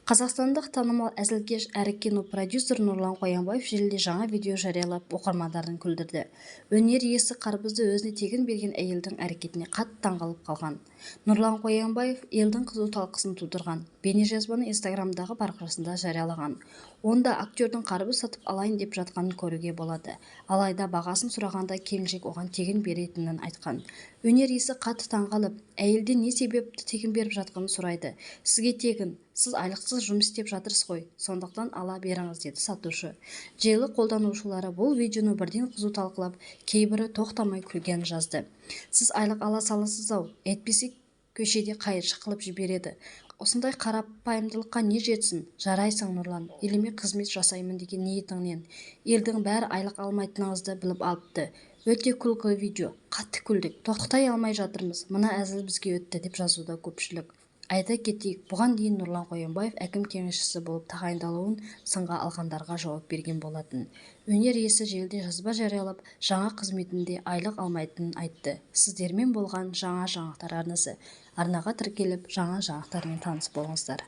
Қазақстандық танымал әзілкеш әрі кинопродюсер Нұрлан Қоянбаев желіде жаңа видео жариялап оқырмандарын күлдірді. Өнер иесі қарбызды өзіне тегін берген әйелдің әрекетіне қатты таңғалып қалған. Нұрлан Қоянбаев елдің қызу талқысын тудырған бейнежазбаны инстаграмдағы парақшасында жариялаған. Онда актердің қарбыз сатып алайын деп жатқанын көруге болады. Алайда бағасын сұрағанда келіншек оған тегін беретінін айтқан. Өнер иесі қатты таңғалып, әйелден не себепті тегін беріп жатқанын сұрайды. Сізге тегін, сіз айлықсыз жұмыс істеп жатырсыз ғой, сондықтан ала беріңіз, деді сатушы. Желі қолданушылары бұл видеоны бірден қызу талқылап, кейбірі тоқтамай күлген жазды. Сіз айлық ала саласыз-ау, әйтпесе көшеде қайыршы қылып жібереді. Осындай қарапайымдылыққа не жетсін? Жарайсың, Нұрлан, еліме қызмет жасаймын деген ниетіңнен. Елдің бәрі айлық алмайтыныңызды біліп алыпты. Өте күлкілі видео, қатты күлдік, тоқтай алмай жатырмыз, мына әзіл бізге өтті, деп жазуда көпшілік. Айта кетейік, бұған дейін Нұрлан Қоянбаев әкім кеңесшісі болып тағайындалуын сынға алғандарға жауап берген болатын. Өнер иесі желіде жазба жариялап, жаңа қызметінде айлық алмайтынын айтты. Сіздермен болған жаңа жаңалықтар арнасы. Арнаға тіркеліп, жаңа жаңалықтармен таныс болыңыздар.